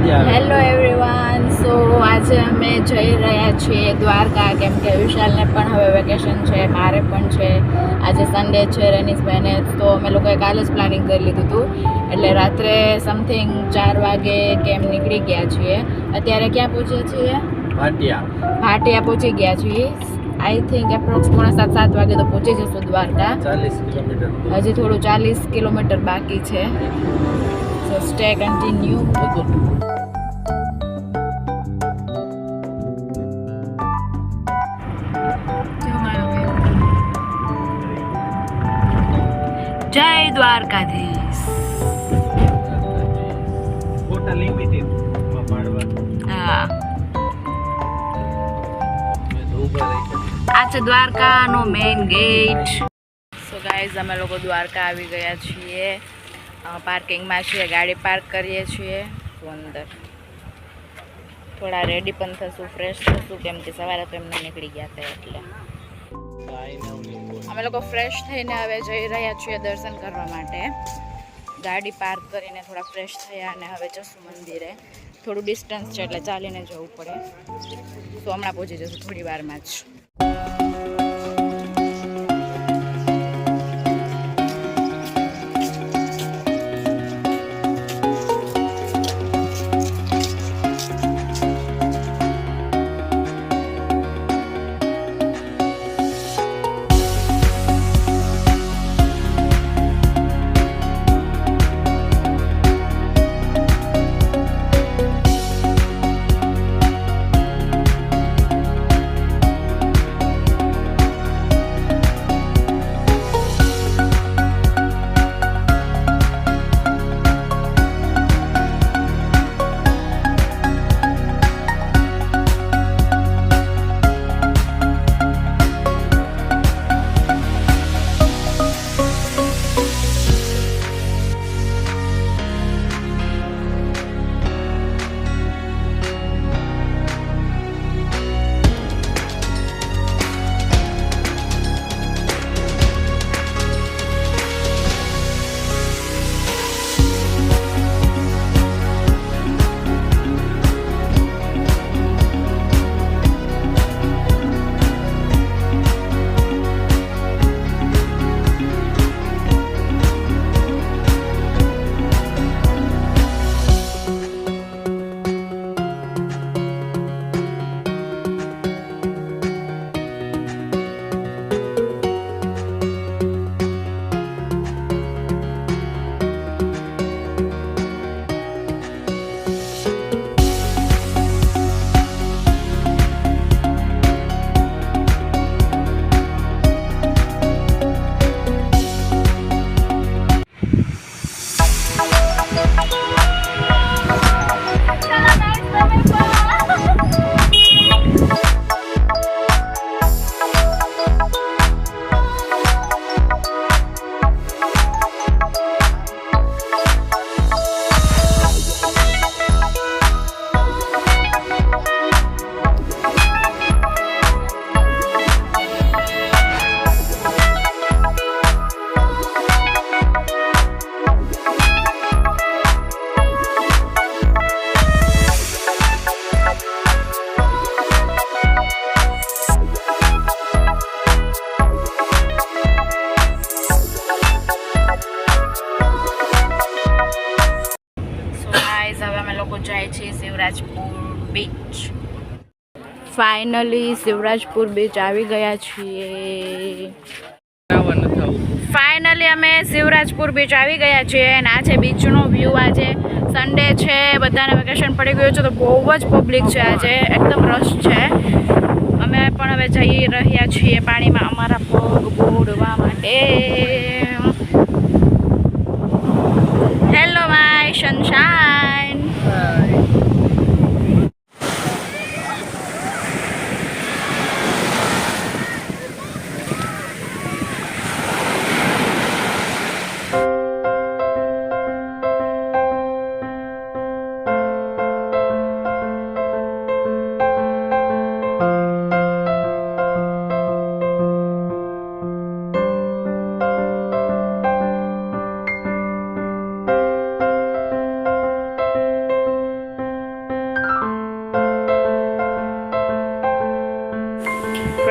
Hello everyone. સો આજે અમે જઈ રહ્યા છીએ દ્વારકા, કેમ કે વિશાલને પણ હવે વેકેશન છે, મારે પણ છે. આજે સન્ડે છે, રેનીસભાઈને, તો અમે લોકોએ કાલે જ પ્લાનિંગ કરી લીધું હતું. એટલે રાત્રે સમથિંગ 4 વાગે કેમ નીકળી ગયા છીએ. અત્યારે ક્યાં પહોંચ્યા છીએ? ભાટિયા પહોંચી ગયા છીએ. આઈ થિંક એપ્રોક્સ 6:45-7 વાગે તો પહોંચી જશું દ્વારકા. 40 કિલોમીટર હજી થોડું 40 કિલોમીટર બાકી છે. So stay continue. જય દ્વારકાધીશ. ફોટા લિમિટેડ માં પાડવા. હા, મેં તો ઊભા રહી. આ છે દ્વારકાનો મેઇન ગેટ. સો ગાઈઝ, અમે લોકો દ્વારકા આવી ગયા છીએ. પાર્કિંગમાં છીએ, ગાડી પાર્ક કરીએ છીએ. તો અંદર થોડા રેડી પણ થશું, ફ્રેશ થશું, કેમ કે સવારે તો એમને નીકળી ગયા હતા. એટલે અમે લોકો ફ્રેશ થઈને હવે જઈ રહ્યા છીએ દર્શન કરવા માટે. ગાડી પાર્ક કરીને થોડા ફ્રેશ થયા અને હવે જશું મંદિરે. થોડું ડિસ્ટન્સ છે એટલે ચાલીને જવું પડે. તો હમણાં પહોંચી જશું થોડી વારમાં જ. ફાઇનલી શિવરાજપુર બીચ આવી ગયા છીએ. ફાઇનલી અમે શિવરાજપુર બીચ આવી ગયા છીએ અને આ છે બીચનો વ્યૂ. આજે સન્ડે છે, બધાને વેકેશન પડી ગયું છે, તો બહુ જ પબ્લિક છે આજે, એકદમ રશ છે. અમે પણ હવે જઈ રહ્યા છીએ પાણીમાં અમારા પગ બોળવા માટે. Hello my sunshine.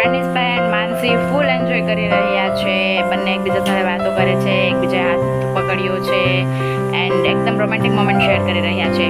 રેનિસબેન માનસી ફૂલ એન્જોય કરી રહ્યા છે. બંને એકબીજા સાથે વાતો કરે છે, એકબીજા હાથ પકડ્યો છે એન્ડ એકદમ રોમેન્ટિક મોમેન્ટ શેર કરી રહ્યા છે.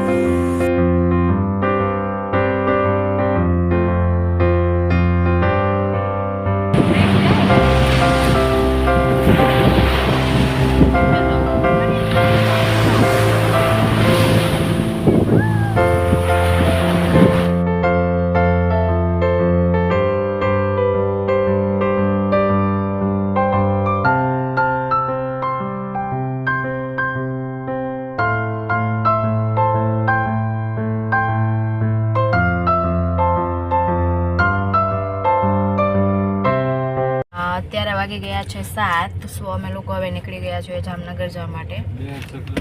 અત્યારે વાગી ગયા છે 7, સો અમે લોકો હવે નીકળી ગયા છીએ જામનગર જવા માટે.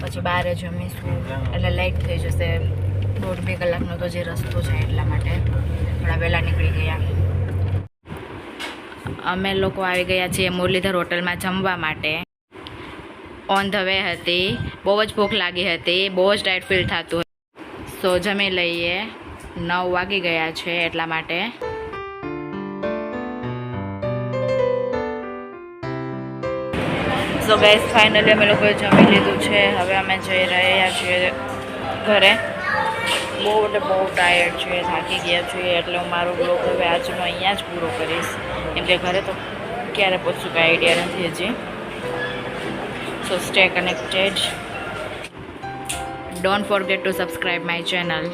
પછી બહાર જમીશું એટલે લેટ થઈ જશે. 1.5-2 કલાકનો તો જે રસ્તો છે એટલા માટે થોડા વહેલા નીકળી ગયા. અમે લોકો આવી ગયા છીએ મુરલીધર હોટલમાં જમવા માટે. ઓન ધ વે હતી, બહુ જ ભૂખ લાગી હતી, બહુ જ ટાઈટ ફીલ થતું. સો જમી લઈએ. 9 વાગી ગયા છે એટલા માટે. સો ગાઈસ ફાઇનલી અમે લોકોએ જમી લીધું છે. હવે અમે જઈ રહ્યા છીએ ઘરે. બહુ ટાયર્ડ છે, થાકી ગયા છીએ એટલે હું મારો બ્લોગ હવે આજનો અહીંયા જ પૂરો કરીશ. કેમ કે ઘરે તો ક્યારે પહોંચું કાંઈ આઈડિયા નથી હજી. સો stay connected. Don't forget two subscribe my channel.